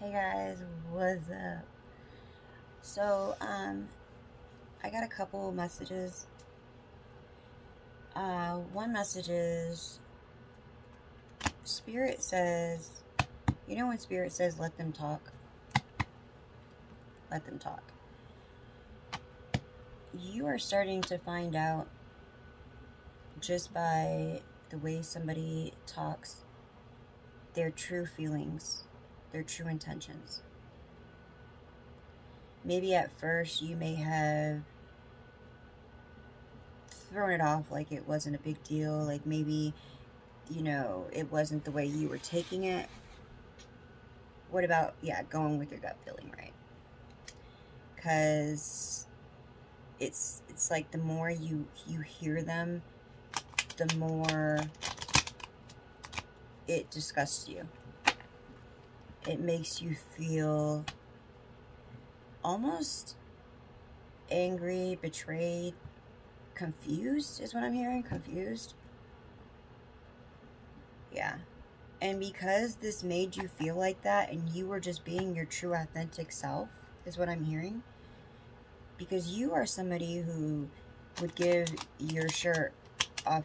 Hey guys, what's up? So, I got a couple messages. One message is Spirit says, you know when Spirit says, let them talk? Let them talk. You are starting to find out just by the way somebody talks, their true feelings, their true intentions. Maybe at first you may have thrown it off like it wasn't a big deal, like maybe, it wasn't the way you were taking it. What about, going with your gut feeling, right? Because it's like the more you hear them, the more it disgusts you. It makes you feel almost angry, betrayed, confused is what I'm hearing. Confused. Yeah. And because this made you feel like that and you were just being your true authentic self is what I'm hearing. Because you are somebody who would give your shirt off,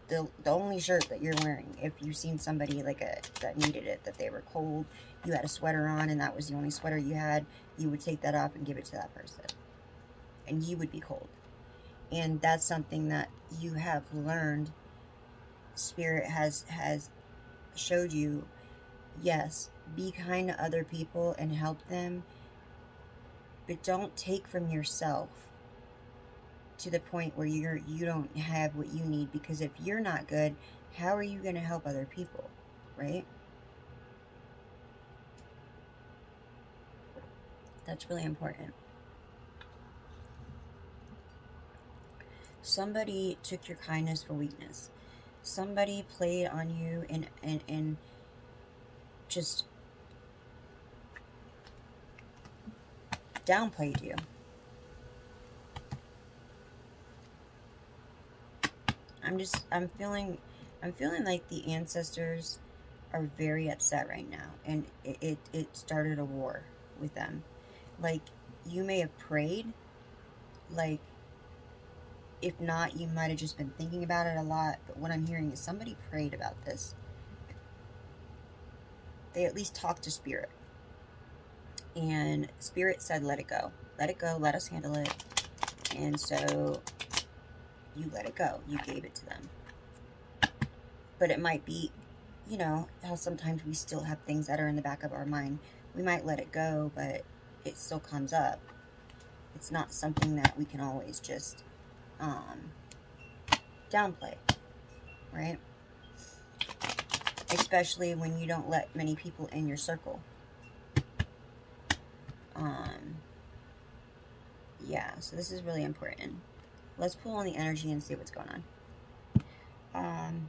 the only shirt that you're wearing, if you've seen somebody that needed it, that they were cold, you had a sweater on and that was the only sweater you had, you would take that off and give it to that person. And you would be cold. And that's something that you have learned. Spirit has showed you, yes, be kind to other people and help them, but don't take from yourself to the point where you don't have what you need, because if you're not good, how are you going to help other people, right? That's really important. Somebody took your kindness for weakness. Somebody played on you and just downplayed you. I'm feeling like the ancestors are very upset right now, and it started a war with them. Like, you may have prayed, like, if not, you might have just been thinking about it a lot, but what I'm hearing is somebody prayed about this. They at least talked to Spirit, and Spirit said, let it go. Let it go, let us handle it. And so you let it go. You gave it to them. But it might be, how sometimes we still have things that are in the back of our mind. We might let it go, but it still comes up. It's not something that we can always just downplay, right? Especially when you don't let many people in your circle. Yeah, so this is really important. Let's pull on the energy and see what's going on.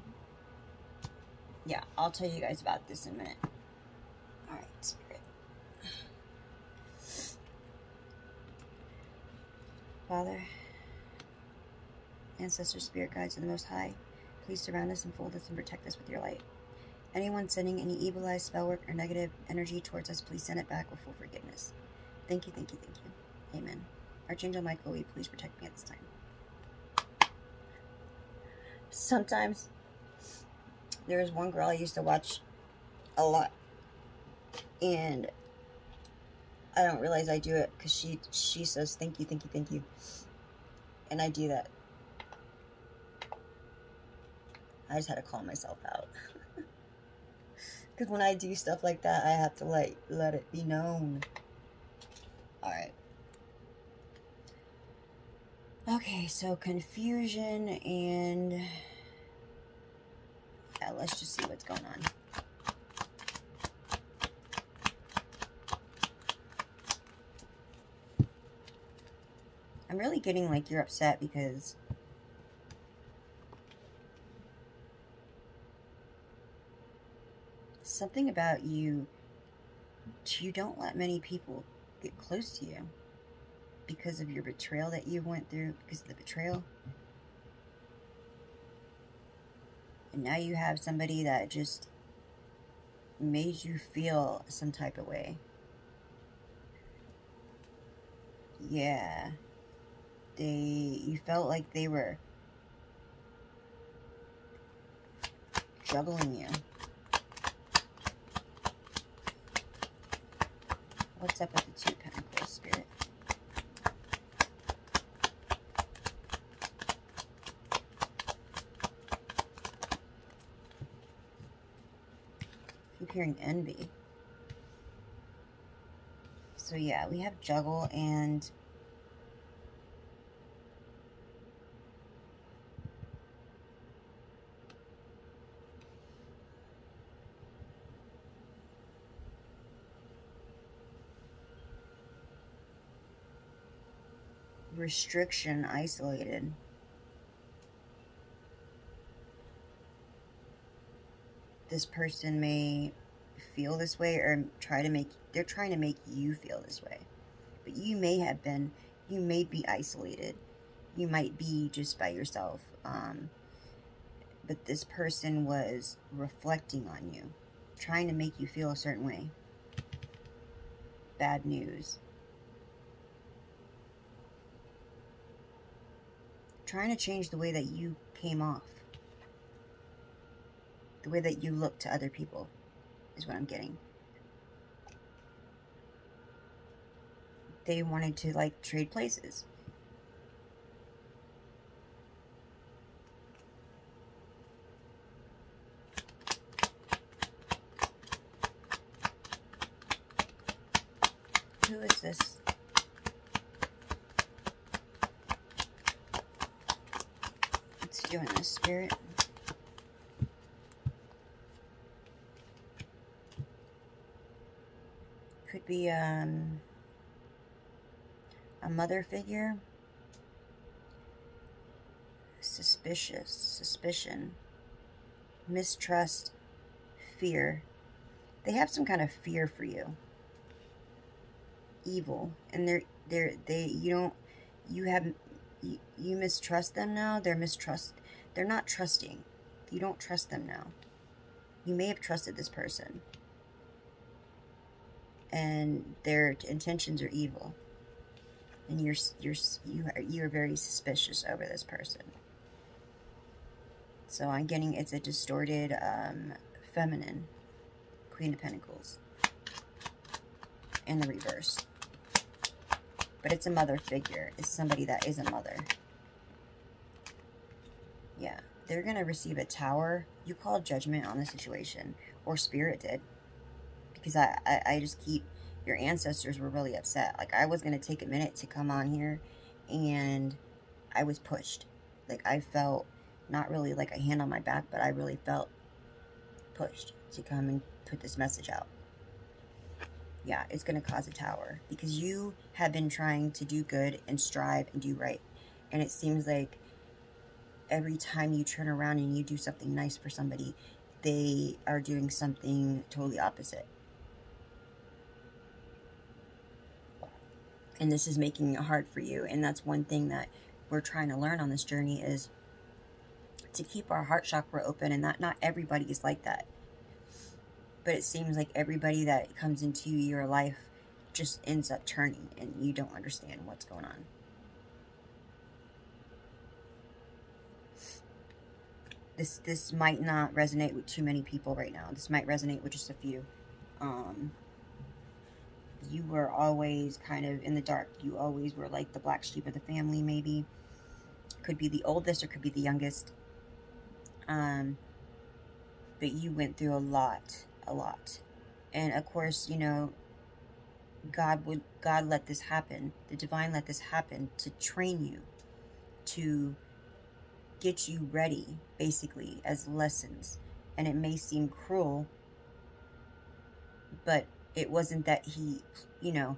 Yeah, I'll tell you guys about this in a minute. Alright, Spirit. Father, ancestors, spirit guides of the Most High, please surround us, enfold us, and protect us with your light. Anyone sending any evil eye, spell work, or negative energy towards us, please send it back with full forgiveness. Thank you, thank you, thank you. Amen. Archangel Michael, will you please protect me at this time? Sometimes, there was one girl I used to watch a lot, and I don't realize I do it because she says thank you, thank you, thank you, and I do that. I just had to call myself out. Because when I do stuff like that, I have to let it be known. Alright. Okay, so confusion and... yeah, let's just see what's going on. I'm really getting like you're upset because something about you don't let many people get close to you because of your betrayal that you went through, because of the betrayal. And now you have somebody that just made you feel some type of way. Yeah. You felt like they were juggling you. What's up with the Two of Pentacles, Spirit? Keep hearing envy. So yeah, we have juggle and restriction, isolated. This person may feel this way or they're trying to make you feel this way. But you may be isolated. You might be just by yourself. But this person was reflecting on you, trying to make you feel a certain way. Bad news. Trying to change the way that you came off. The way that you look to other people is what I'm getting. They wanted to, like, trade places. Who is this? What's doing this, Spirit? Could be a mother figure. Suspicion, mistrust, fear. They have some kind of fear for you. Evil, and you mistrust them now. They're not trusting. You don't trust them now. You may have trusted this person, and their intentions are evil, and you're very suspicious over this person. So I'm getting it's a distorted feminine Queen of Pentacles in the reverse. But it's a mother figure. It's somebody that is a mother. Yeah. They're going to receive a tower. You called judgment on the situation. Or Spirit did. Because I just keep... Your ancestors were really upset. Like, I was going to take a minute to come on here. And I was pushed. Like, I felt... Not really like a hand on my back. But I really felt pushed to come and put this message out. Yeah, it's going to cause a tower. Because you have been trying to do good and strive and do right. And it seems like every time you turn around and you do something nice for somebody, they are doing something totally opposite. And this is making it hard for you. And that's one thing that we're trying to learn on this journey is to keep our heart chakra open. And not everybody is like that. But it seems like everybody that comes into your life just ends up turning and you don't understand what's going on. This might not resonate with too many people right now. This might resonate with just a few. You were always kind of in the dark. You always were like the black sheep of the family, maybe. Could be the oldest or could be the youngest. But you went through a lot. And of course, you know, God let this happen. The divine let this happen to train you, to get you ready, basically, as lessons. And it may seem cruel, but it wasn't that he, you know,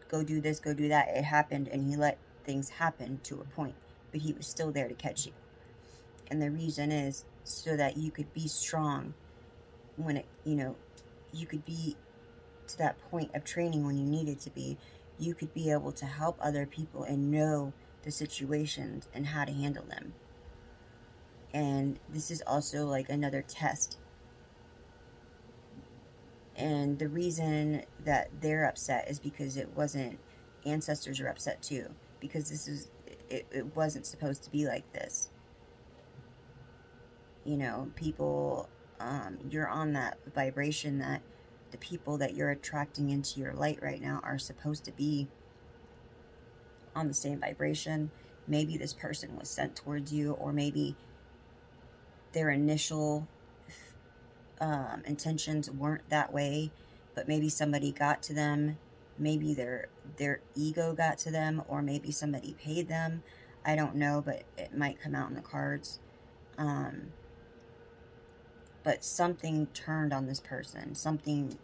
go do this, go do that. It happened, and he let things happen to a point, but he was still there to catch you. And the reason is so that you could be strong when it, you know, you could be to that point of training when you needed to be. You could be able to help other people and know the situations and how to handle them. And this is also like another test. And the reason that they're upset is because it wasn't, ancestors are upset too, because this is, it wasn't supposed to be like this. You know, people, you're on that vibration that the people that you're attracting into your light right now are supposed to be on the same vibration. Maybe this person was sent towards you, or maybe their initial intentions weren't that way, but maybe somebody got to them. Maybe their ego got to them, or maybe somebody paid them. I don't know, but it might come out in the cards. But something turned on this person. Something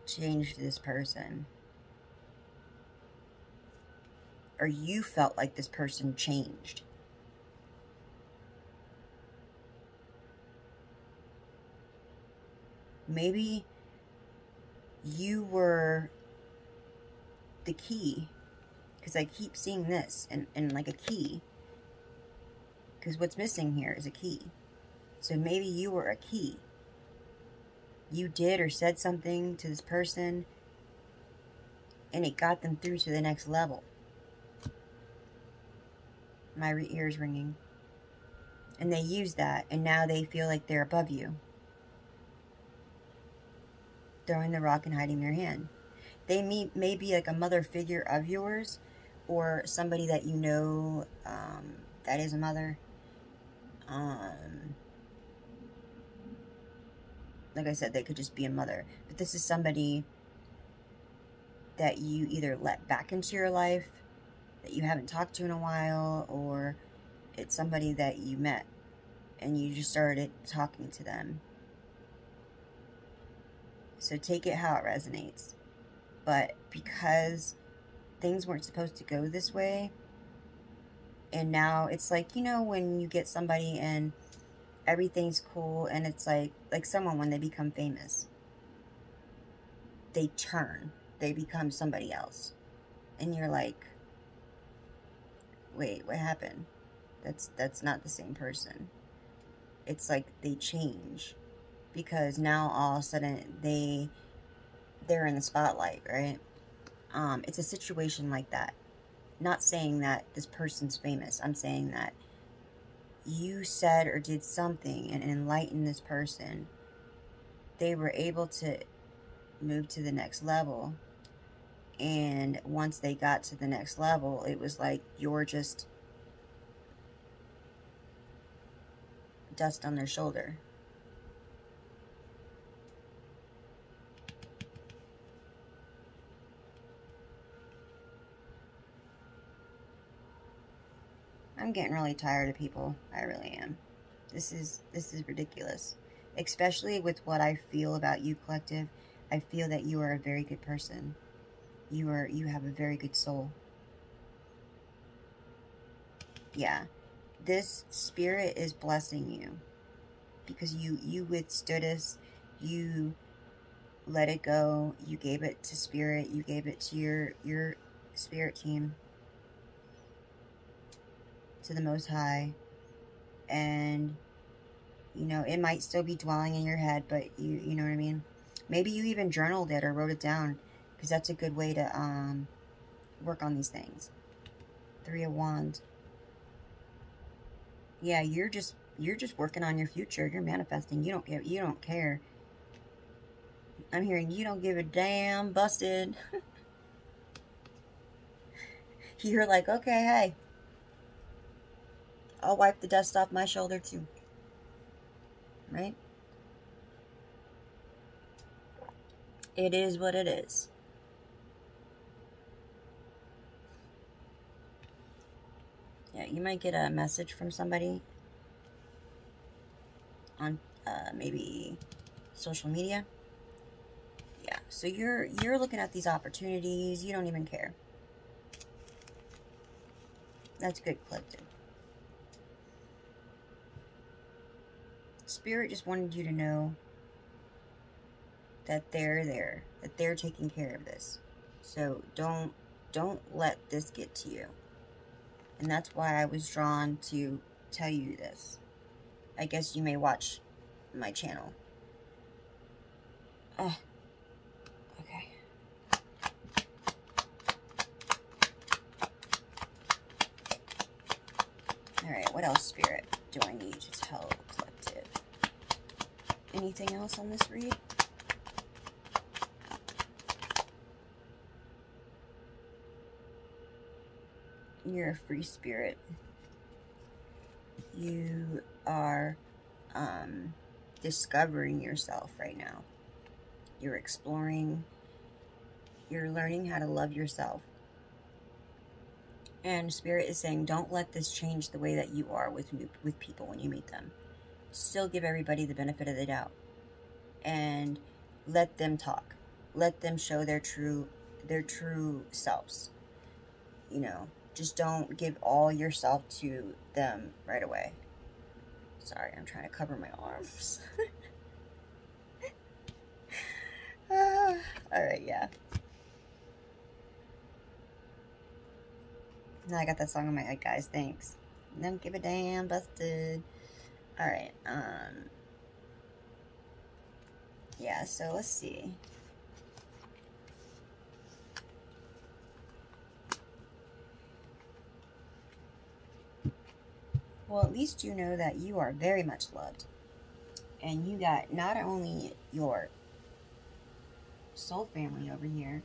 changed this person. Or you felt like this person changed. Maybe you were the key. Because I keep seeing this and like a key. Because what's missing here is a key. So maybe you were a key. You did or said something to this person, and it got them through to the next level. My ears ringing. And they use that, and now they feel like they're above you. Throwing the rock and hiding their hand. They may be like a mother figure of yours, or somebody that you know that is a mother. Like I said, they could just be a mother. But this is somebody that you either let back into your life, that you haven't talked to in a while, or it's somebody that you met and you just started talking to them. So take it how it resonates. But because things weren't supposed to go this way, and now it's like, you know, when you get somebody and everything's cool, and it's like someone, when they become famous, they turn, they become somebody else, and you're like, wait, what happened? That's not the same person. It's like they change, because now all of a sudden they're in the spotlight, right? It's a situation like that. Not saying that this person's famous. I'm saying that you said or did something and enlightened this person. They were able to move to the next level. And once they got to the next level, it was like you're just dust on their shoulder. I'm getting really tired of people. I really am. This is ridiculous. Especially with what I feel about you, collective. I feel that you are a very good person. You have a very good soul. Yeah. This spirit is blessing you. Because you withstood us. You let it go. You gave it to spirit. You gave it to your spirit team. To the Most High. And you know, it might still be dwelling in your head, but you know what I mean? Maybe you even journaled it or wrote it down, because that's a good way to work on these things. 3 of Wands. Yeah, you're just working on your future. You're manifesting. You don't care. I'm hearing you don't give a damn. Busted. You're like, okay, hey, I'll wipe the dust off my shoulder too. Right? It is what it is. Yeah, you might get a message from somebody on maybe social media. Yeah, so you're looking at these opportunities. You don't even care. That's good, collective. Spirit just wanted you to know that they're there, that they're taking care of this. So don't let this get to you. And that's why I was drawn to tell you this. I guess you may watch my channel. Okay. Alright, what else, Spirit, do I need to tell the collective? Anything else on this read? You're a free spirit. You are discovering yourself right now. You're exploring. You're learning how to love yourself. And Spirit is saying, don't let this change the way that you are with people when you meet them. Still give everybody the benefit of the doubt. And let them talk. Let them show their true selves. You know, just don't give all yourself to them right away. Sorry, I'm trying to cover my arms. Alright, yeah. Now I got that song in my head, guys. Thanks. Don't give a damn, busted. Alright, yeah, so let's see. Well, at least you know that you are very much loved. And you got not only your soul family over here,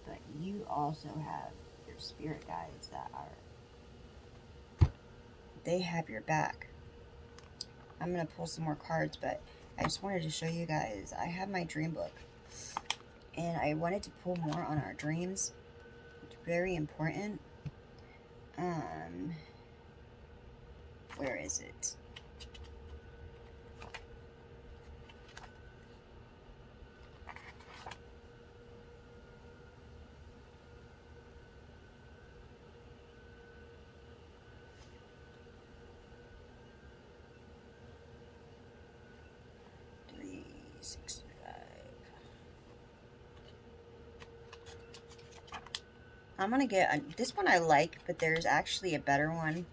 but you also have your spirit guides that are, they have your back. I'm going to pull some more cards, but I just wanted to show you guys, I have my dream book. And I wanted to pull more on our dreams. It's very important. Where is it? I'm gonna get this one I like, but there's actually a better one.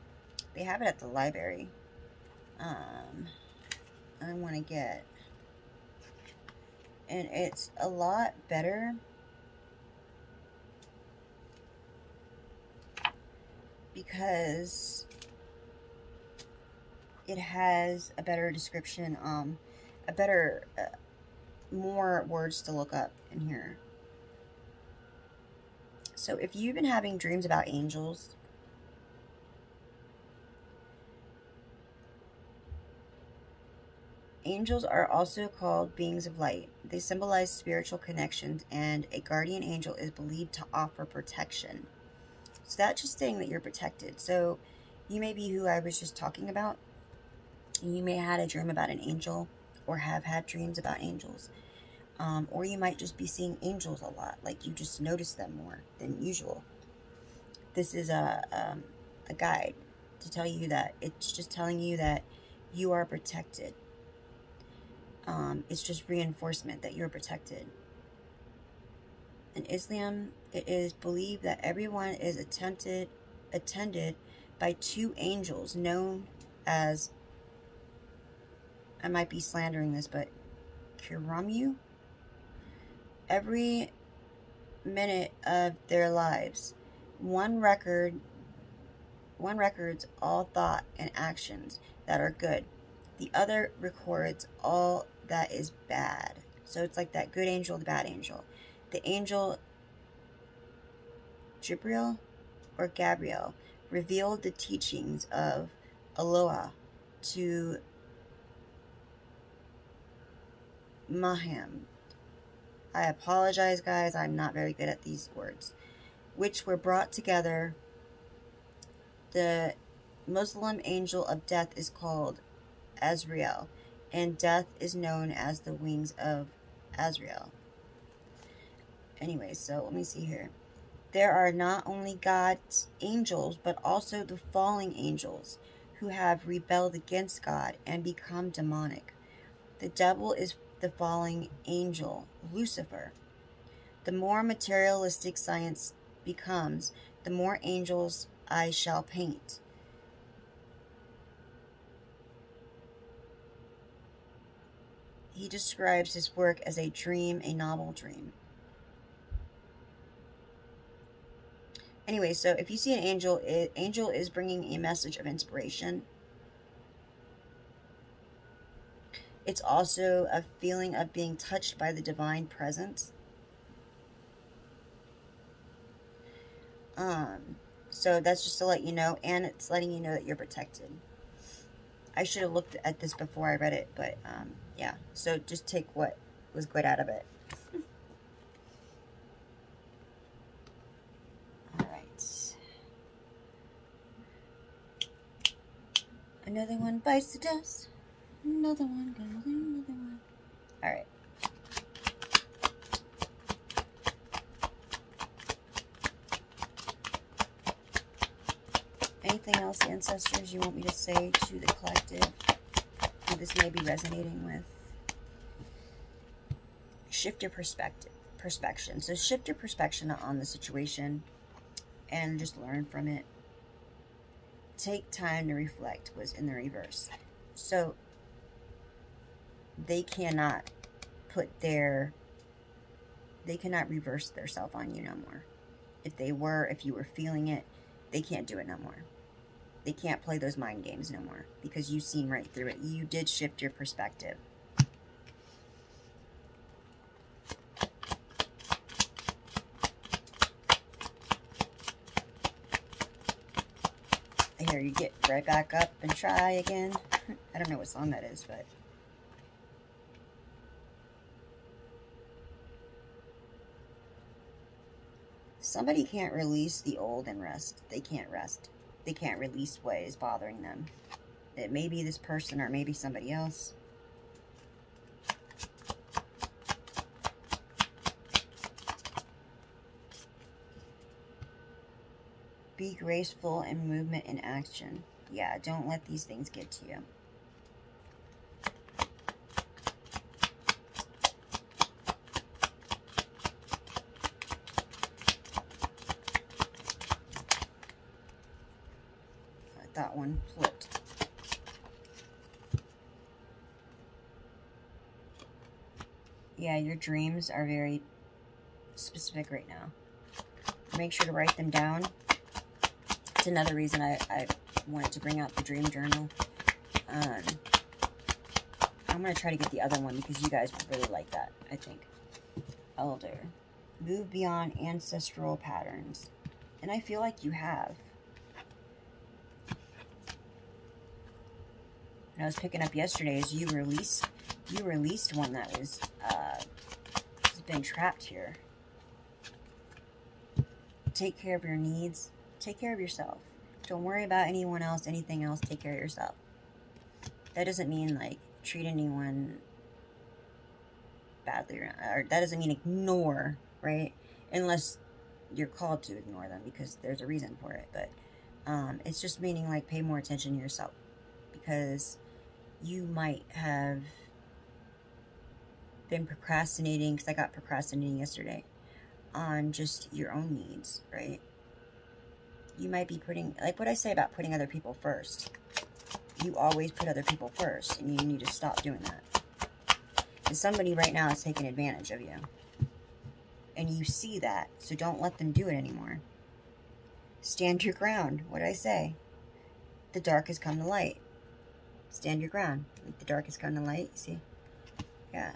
They have it at the library. I want to get, and it's a lot better because it has a better description, a better, more words to look up in here. So if you've been having dreams about angels, angels are also called beings of light. They symbolize spiritual connections, and a guardian angel is believed to offer protection. So that's just saying that you're protected. So you may be who I was just talking about. You may have had a dream about an angel, or have had dreams about angels. Or you might just be seeing angels a lot, like you just notice them more than usual. This is a guide to tell you that. It's just telling you that you are protected. It's just reinforcement that you're protected. In Islam, it is believed that everyone is attended by two angels known as, I might be slandering this, but Kiramu. Every minute of their lives, one records all thought and actions that are good. The other records all that is bad. So it's like that good angel, the bad angel. The angel Jibril or Gabriel revealed the teachings of Allah to Muhammad. I apologize, guys. I'm not very good at these words. Which were brought together. The Muslim angel of death is called Azrael, and death is known as the wings of Azrael. Anyway, so let me see here. There are not only God's angels, but also the falling angels who have rebelled against God and become demonic. The devil is the falling angel, Lucifer. The more materialistic science becomes, the more angels I shall paint. he describes his work as a dream, a novel dream. Anyway, so if you see an angel, angel is bringing a message of inspiration. It's also a feeling of being touched by the divine presence. So that's just to let you know, and it's letting you know that you're protected. I should have looked at this before I read it, but yeah. So just take what was good out of it. All right. Another one bites the dust. Another one goes, another one. All right. Anything else, ancestors, you want me to say to the collective who this may be resonating with? Shift your perspection. So shift your perspection on the situation and just learn from it. Take time to reflect was in the reverse. So they cannot reverse their self on you no more. If you were feeling it, they can't do it no more. They can't play those mind games no more because you've seen right through it. You did shift your perspective. I hear you get right back up and try again. I don't know what song that is, but... Somebody can't release the old and rest. They can't rest. They can't release what is bothering them. It may be this person or maybe somebody else. Be graceful in movement and action. Yeah, don't let these things get to you. That one flipped. Yeah, your dreams are very specific right now. Make sure to write them down. It's another reason I wanted to bring out the dream journal. I'm going to try to get the other one because you guys would really like that, I think. Elder. Move beyond ancestral patterns. And I feel like you have. And I was picking up yesterday as you released one that was has been trapped here. Take care of your needs. Take care of yourself. Don't worry about anyone else, anything else. Take care of yourself. That doesn't mean like treat anyone badly, or that doesn't mean ignore, right? Unless you're called to ignore them because there's a reason for it. But it's just meaning like pay more attention to yourself because you might have been procrastinating, because I got procrastinating yesterday, on just your own needs, right? You might be putting, like what I say about putting other people first. You always put other people first, and you need to stop doing that. And somebody right now is taking advantage of you. And you see that, so don't let them do it anymore. Stand your ground. What did I say? The dark has come to light. Stand your ground. The dark has come to light. See? Yeah.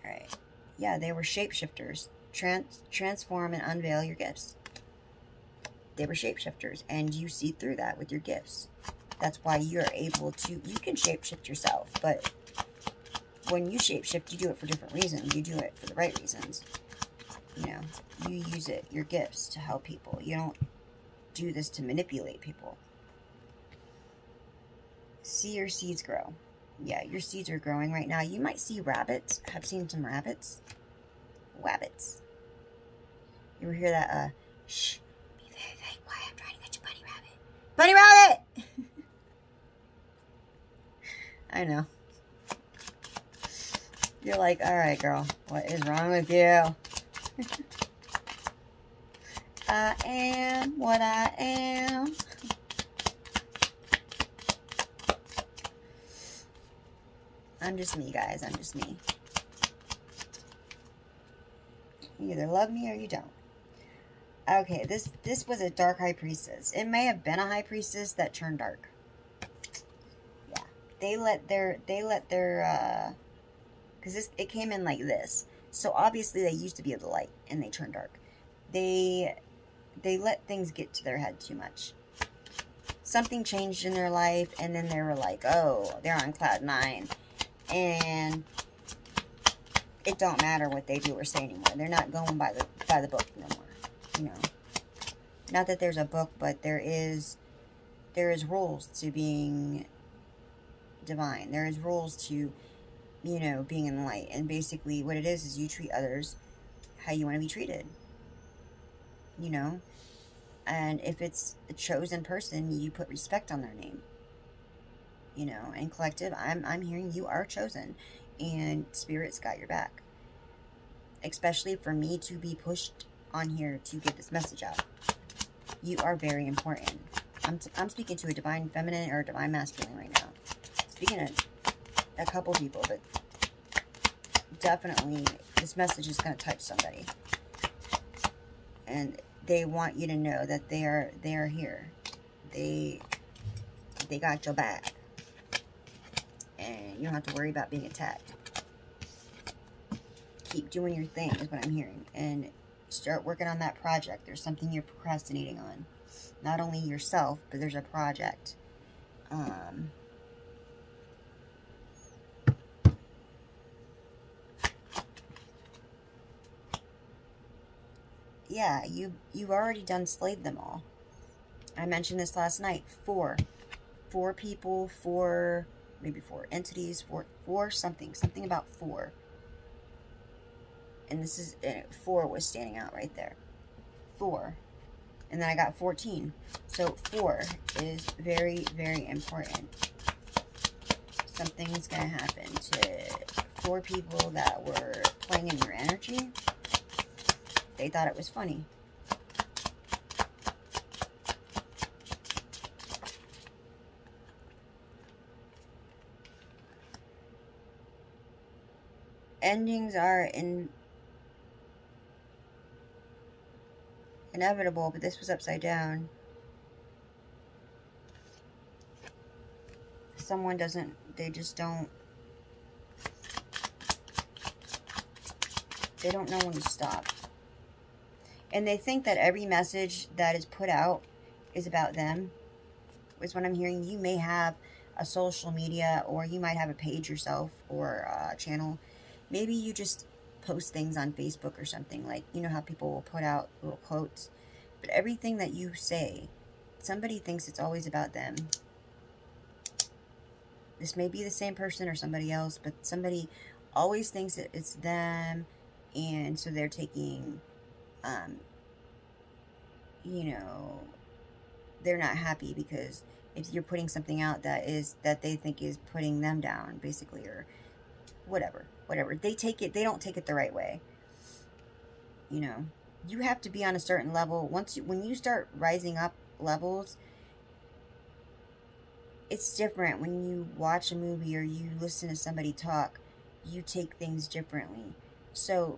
Alright. Yeah, they were shapeshifters. Transform and unveil your gifts. They were shapeshifters, and you see through that with your gifts. That's why you're able to... You can shapeshift yourself, but when you shapeshift, you do it for different reasons. You do it for the right reasons. You know, you use it, your gifts, to help people. You don't do this to manipulate people. See your seeds grow. Yeah, your seeds are growing right now. You might see rabbits. I've seen some rabbits. Wabbits. You ever hear that, shh, be very, very quiet. I'm trying to catch a bunny rabbit. Bunny rabbit! I know. You're like, alright, girl. What is wrong with you? I am what I am. I'm just me, guys. I'm just me. You either love me or you don't. Okay, this was a dark high priestess. It may have been a high priestess that turned dark. Yeah. They let their because it came in like this. So obviously they used to be of the light and they turned dark. They let things get to their head too much. Something changed in their life, and then they were like, oh, they're on cloud 9. And it don't matter what they do or say anymore. They're not going by the book no more. You know. Not that there's a book, but there is rules to being divine. There is rules to, you know, being in the light. And basically what it is you treat others how you want to be treated. You know? And if it's a chosen person, you put respect on their name. You know, and collective, I'm hearing you are chosen. And Spirit's got your back. Especially for me to be pushed on here to get this message out. You are very important. I'm speaking to a divine feminine or a divine masculine right now. Speaking to a couple people, but definitely this message is going to touch somebody. And they want you to know that they are here. They got your back. And you don't have to worry about being attacked. Keep doing your thing is what I'm hearing. And start working on that project. There's something you're procrastinating on. Not only yourself, but there's a project. Yeah, you've already done slayed them all. I mentioned this last night. 4 people, maybe 4 entities, 4 something about 4. And this is 4 was standing out right there. 4. And then I got 14. So 4 is very, very important. Something's going to happen to 4 people that were playing in your energy. They thought it was funny. Endings are inevitable, but this was upside down. Someone doesn't, they just don't, they don't know when to stop. And they think that every message that is put out is about them, is what I'm hearing. You may have a social media, or you might have a page yourself, or a channel. Maybe you just post things on Facebook or something. Like, you know how people will put out little quotes. But everything that you say, somebody thinks it's always about them. This may be the same person or somebody else, but somebody always thinks that it's them. And so they're taking... you know, they're not happy because if you're putting something out that they think is putting them down, basically, or whatever, they don't take it the right way. You know, you have to be on a certain level. When you start rising up levels, it's different. When you watch a movie or you listen to somebody talk, you take things differently. So,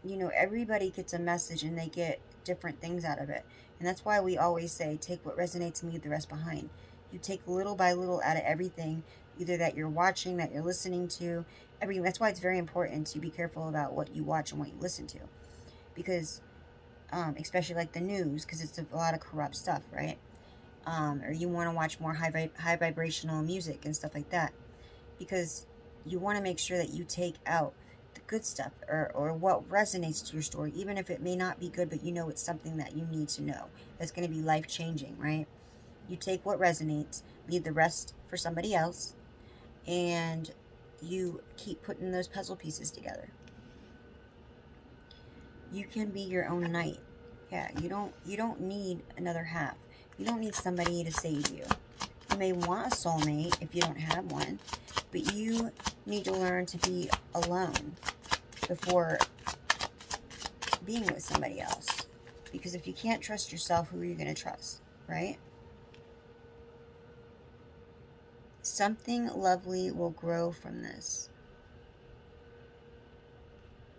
you know, everybody gets a message and they get different things out of it. And that's why we always say, take what resonates and leave the rest behind. You take little by little out of everything, either that you're watching, that you're listening to, everything. That's why it's very important to be careful about what you watch and what you listen to. Because, especially like the news, because it's a lot of corrupt stuff, right? Or you want to watch more high vibrational music and stuff like that. Because you want to make sure that you take out the good stuff, or what resonates to your story, even if it may not be good, but you know it's something that you need to know, that's going to be life-changing, right? You take what resonates, leave the rest for somebody else, and you keep putting those puzzle pieces together. You can be your own knight. Yeah, you don't need another half. You don't need somebody to save you. You may want a soulmate if you don't have one, but you need to learn to be alone before being with somebody else. Because if you can't trust yourself, who are you going to trust, right? Something lovely will grow from this.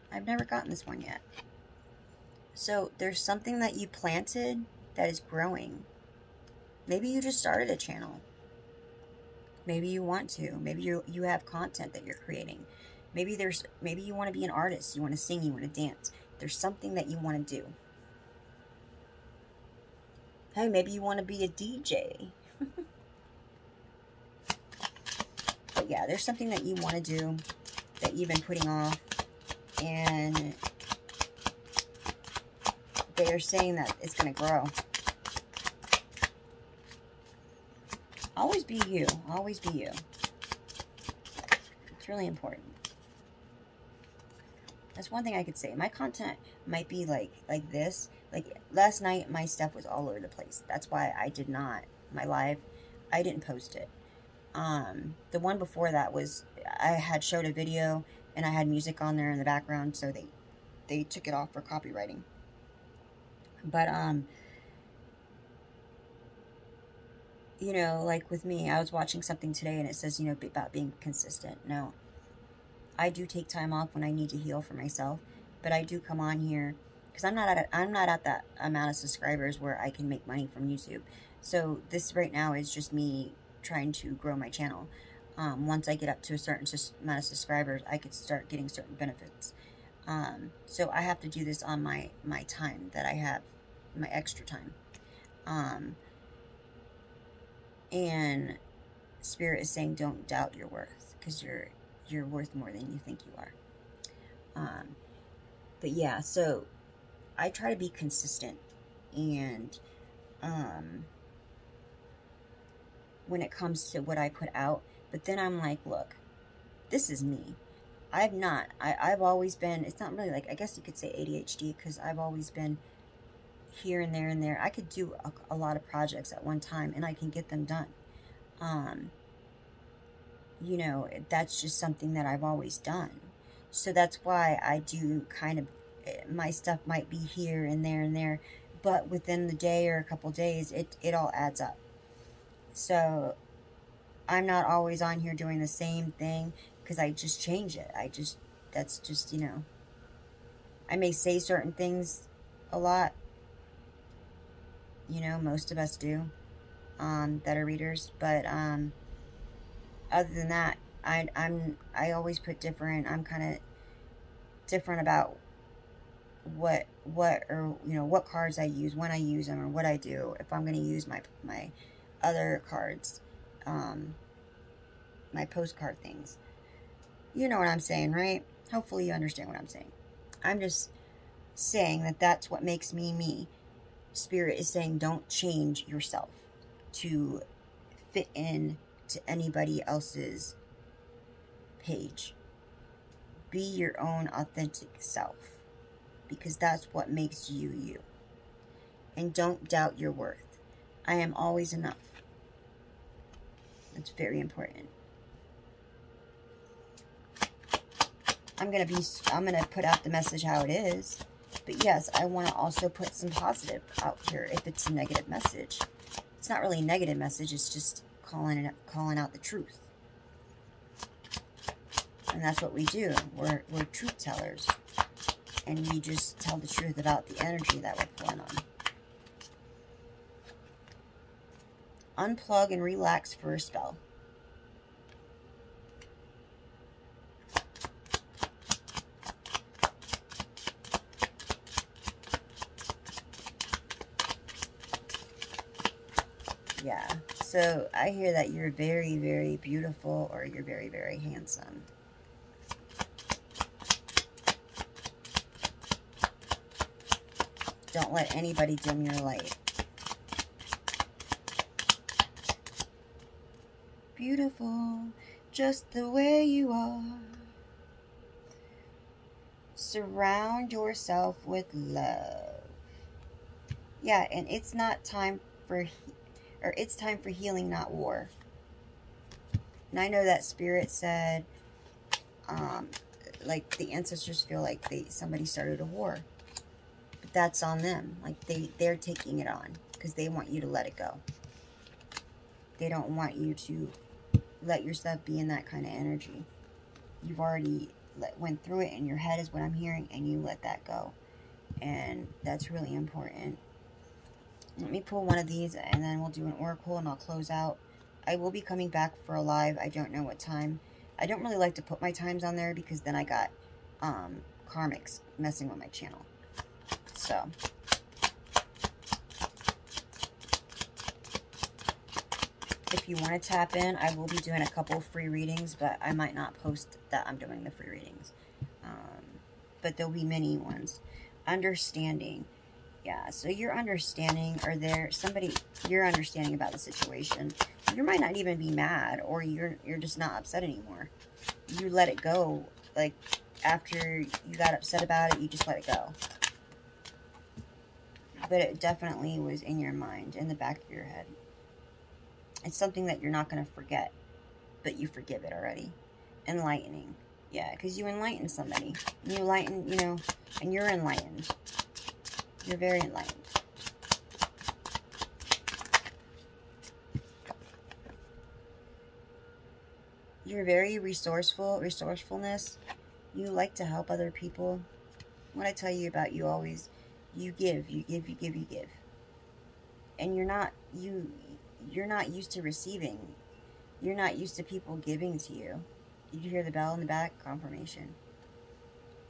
I've never gotten this one yet. So there's something that you planted that is growing. Maybe you just started a channel. Maybe you want to. Maybe you have content that you're creating. Maybe you want to be an artist. You want to sing. You want to dance. There's something that you want to do. Hey, maybe you want to be a DJ. But yeah, there's something that you want to do that you've been putting off. And they're saying that it's going to grow. Always be you. Always be you. It's really important. That's one thing I could say. My content might be like this. Like last night, my stuff was all over the place. That's why I did not, my live, I didn't post it. The one before that was, I had showed a video and I had music on there in the background, so they took it off for copywriting. But, you know, like with me, I was watching something today and it says, you know, about being consistent. No, I do take time off when I need to heal for myself, but I do come on here because I'm not at that amount of subscribers where I can make money from YouTube. So this right now is just me trying to grow my channel. Once I get up to a certain amount of subscribers, I could start getting certain benefits. So I have to do this on my time that I have, my extra time. And Spirit is saying, don't doubt your worth, because you're worth more than you think you are. But yeah, so I try to be consistent, and when it comes to what I put out, but then I'm like, look, this is me. I've always been, it's not really like, I guess you could say ADHD, because I've always been here and there and there. I could do a lot of projects at one time and I can get them done. You know, that's just something that I've always done. So that's why I do kind of, my stuff might be here and there, but within the day or a couple days, it all adds up. So I'm not always on here doing the same thing, because I just change it. That's just, you know, I may say certain things a lot. You know, most of us do, that are readers. But other than that, I always put different. I'm kind of different about what or you know, what cards I use, when I use them, or what I do. If I'm going to use my other cards, my postcard things. You know what I'm saying, right? Hopefully you understand what I'm saying. I'm just saying that that's what makes me me. Spirit is saying, don't change yourself to fit in to anybody else's page. Be your own authentic self, because that's what makes you you. And don't doubt your worth. I am always enough. That's very important. I'm gonna put out the message how it is. But yes, I want to also put some positive out here if it's a negative message. It's not really a negative message, it's just calling out the truth. And that's what we do. We're truth tellers. And we just tell the truth about the energy that we're pulling on. Unplug and relax for a spell. Yeah, so I hear that you're very, very beautiful, or you're very, very handsome. Don't let anybody dim your light. Beautiful, just the way you are. Surround yourself with love. Yeah, and it's not time for... or it's time for healing, not war. And I know that Spirit said, like the ancestors feel like somebody started a war. But that's on them. Like they're taking it on because they want you to let it go. They don't want you to let yourself be in that kind of energy. You've already went through it in your head is what I'm hearing, and you let that go. And that's really important. Let me pull one of these, and then we'll do an oracle, and I'll close out. I will be coming back for a live. I don't know what time. I don't really like to put my times on there because then I got karmics messing with my channel. So if you want to tap in, I will be doing a couple free readings, but I might not post that I'm doing the free readings. But there'll be many ones. Understanding. Yeah, so you're understanding, or you're understanding about the situation. You might not even be mad, or you're just not upset anymore. You let it go. Like, after you got upset about it, you just let it go. But it definitely was in your mind, in the back of your head. It's something that you're not going to forget, but you forgive it already. Enlightening. Yeah, because you enlighten somebody. You enlighten, you know, and you're enlightened. You're very enlightened. You're very resourcefulness. You like to help other people. What I tell you about you always, you give, you give, you give, you give. And you're not used to receiving. You're not used to people giving to you. Did you hear the bell in the back? Confirmation.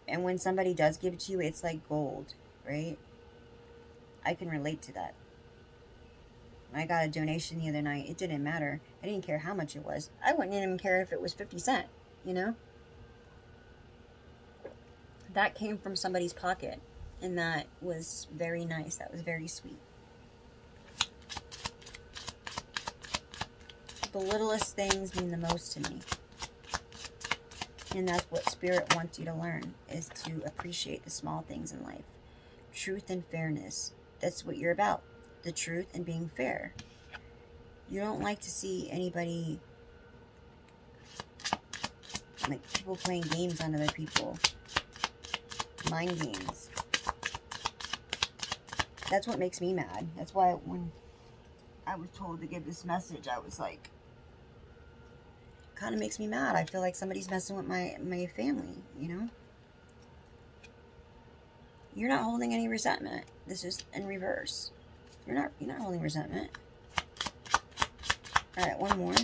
And when somebody does give to you, it's like gold, right? I can relate to that. I got a donation the other night. It didn't matter. I didn't care how much it was. I wouldn't even care if it was 50 cents, you know? That came from somebody's pocket. And that was very nice. That was very sweet. The littlest things mean the most to me. And that's what Spirit wants you to learn, is to appreciate the small things in life. Truth and fairness. That's what you're about. The truth and being fair. You don't like to see anybody, like people playing games on other people. Mind games. That's what makes me mad. That's why when I was told to give this message, I was like, kind of makes me mad. I feel like somebody's messing with my family, you know? You're not holding any resentment. This is in reverse. You're not holding resentment. All right, one more.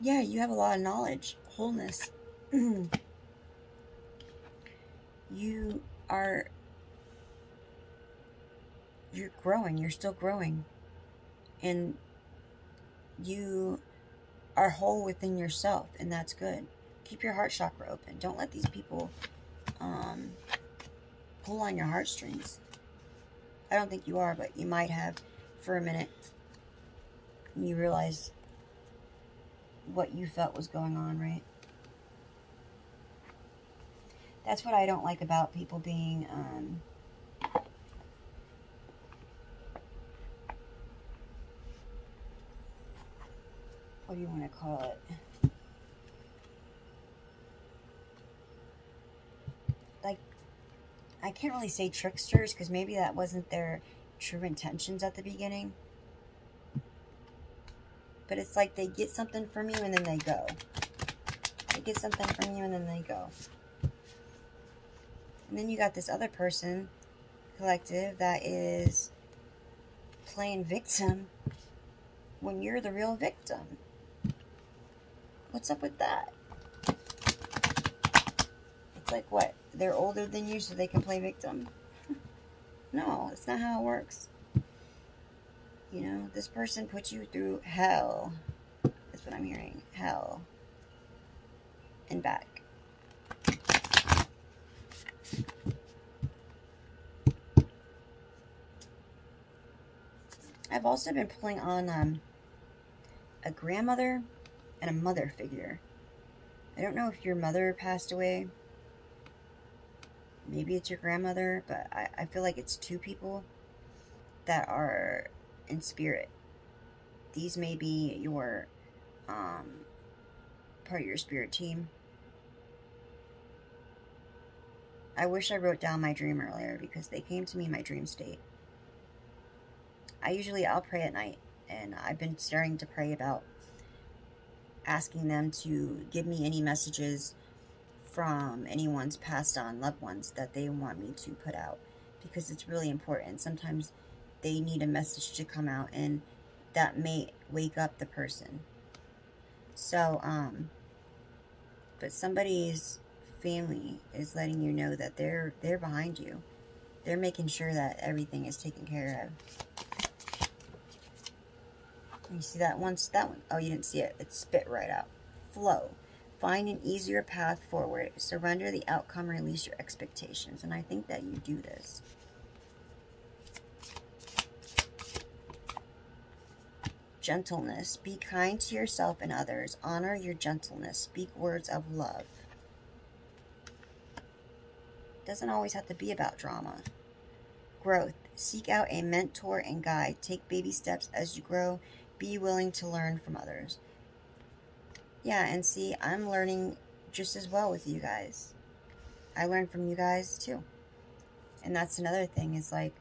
Yeah, you have a lot of knowledge, wholeness. You're growing. You're still growing. And you are whole within yourself, and that's good. Keep your heart chakra open. Don't let these people pull on your heartstrings. I don't think you are, but you might have for a minute. And you realize what you felt was going on, right? That's what I don't like about people being what do you want to call it? Like, I can't really say tricksters, because maybe that wasn't their true intentions at the beginning. But it's like they get something from you and then they go. They get something from you and then they go. And then you got this other person, collective, that is playing victim when you're the real victim. What's up with that? It's like, what? They're older than you so they can play victim? No, that's not how it works. You know, this person put you through hell. That's what I'm hearing. Hell. And back. I've also been pulling on a grandmother and a mother figure. I don't know if your mother passed away. Maybe it's your grandmother, but I feel like it's two people that are in spirit. These may be your part of your spirit team. I wish I wrote down my dream earlier, because they came to me in my dream state. I'll pray at night, and I've been starting to pray about asking them to give me any messages from anyone's passed on loved ones that they want me to put out, because it's really important. Sometimes they need a message to come out, and that may wake up the person. So, but somebody's family is letting you know that they're behind you. They're making sure that everything is taken care of. You see that one? Oh, you didn't see it. It spit right out. Flow. Find an easier path forward. Surrender the outcome. Release your expectations. And I think that you do this. Gentleness. Be kind to yourself and others. Honor your gentleness. Speak words of love. Doesn't always have to be about drama. Growth. Seek out a mentor and guide. Take baby steps as you grow. Be willing to learn from others. Yeah, and see, I'm learning just as well with you guys. I learn from you guys too. And that's another thing, is like,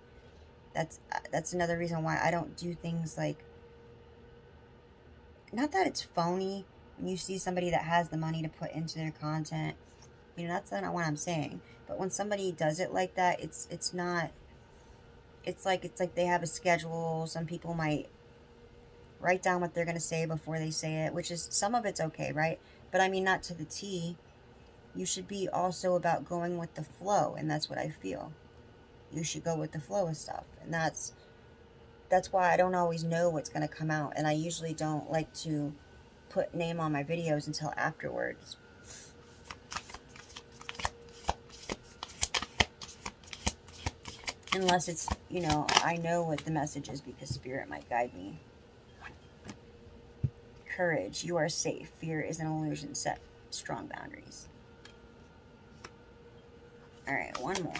that's another reason why I don't do things like, not that it's phony when you see somebody that has the money to put into their content. You know, that's not what I'm saying. But when somebody does it like that, it's like they have a schedule. Some people might write down what they're going to say before they say it, which is, some of it's okay, right? But I mean, not to the T. You should be also about going with the flow, and that's what I feel. You should go with the flow of stuff, and that's why I don't always know what's going to come out, and I usually don't like to put name on my videos until afterwards. Unless it's, you know, I know what the message is because Spirit might guide me. Courage. You are safe. Fear is an illusion. Set strong boundaries. Alright, one more.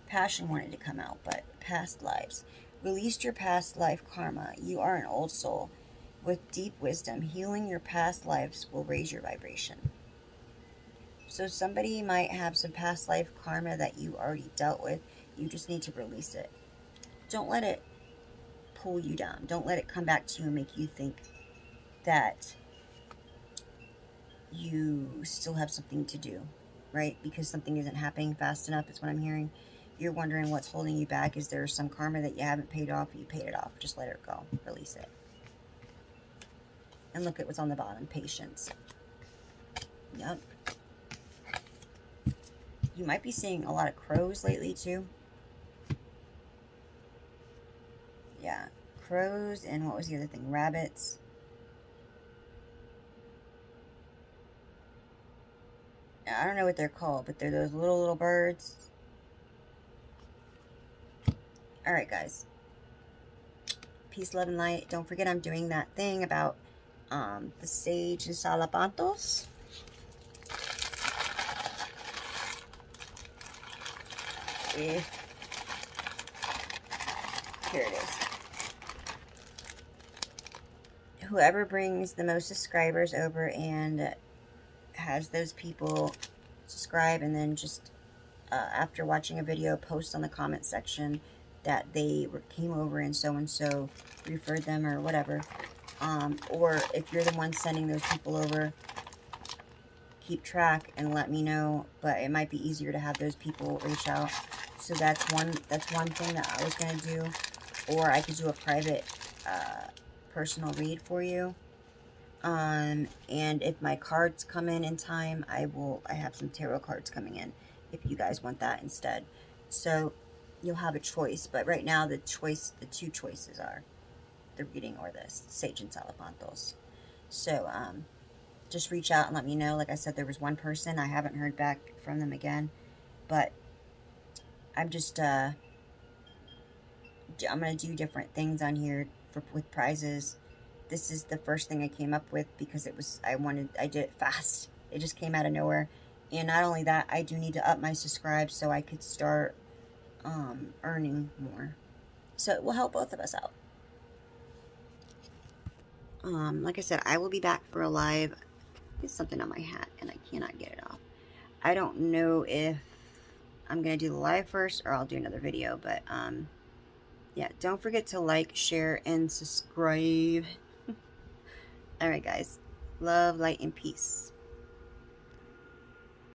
Passion wanted to come out, but past lives. Release your past life karma. You are an old soul with deep wisdom. Healing your past lives will raise your vibration. So somebody might have some past life karma that you already dealt with. You just need to release it. Don't let it pull you down. Don't let it come back to you and make you think that you still have something to do, right? Because something isn't happening fast enough, is what I'm hearing. You're wondering what's holding you back. Is there some karma that you haven't paid off? You paid it off. Just let it go. Release it. And look at what's on the bottom. Patience. Yep. You might be seeing a lot of crows lately too. Yeah, crows, and what was the other thing? Rabbits. I don't know what they're called, but they're those little birds. Alright, guys. Peace, love, and light. Don't forget I'm doing that thing about the sage and salapantos. Here it is. Whoever brings the most subscribers over and has those people subscribe, and then just after watching a video, post on the comment section that they came over and so referred them or whatever. Or if you're the one sending those people over, keep track and let me know. But it might be easier to have those people reach out. So that's one thing that I was going to do. Or I could do a private personal read for you. And if my cards come in time, I have some tarot cards coming in if you guys want that instead. So you'll have a choice. But right now the two choices are the reading or this Sage and Salapantos. So just reach out and let me know. Like I said, there was one person. I haven't heard back from them again. But I'm just I'm going to do different things on here with prizes. This is the first thing I came up with because I did it fast. It just came out of nowhere. And not only that, I do need to up my subscribe so I could start earning more. So it will help both of us out. Like I said, I will be back for a live. There's something on my hat and I cannot get it off. I don't know if I'm going to do the live first or I'll do another video, but Yeah, don't forget to like, share, and subscribe. All right, guys. Love, light, and peace.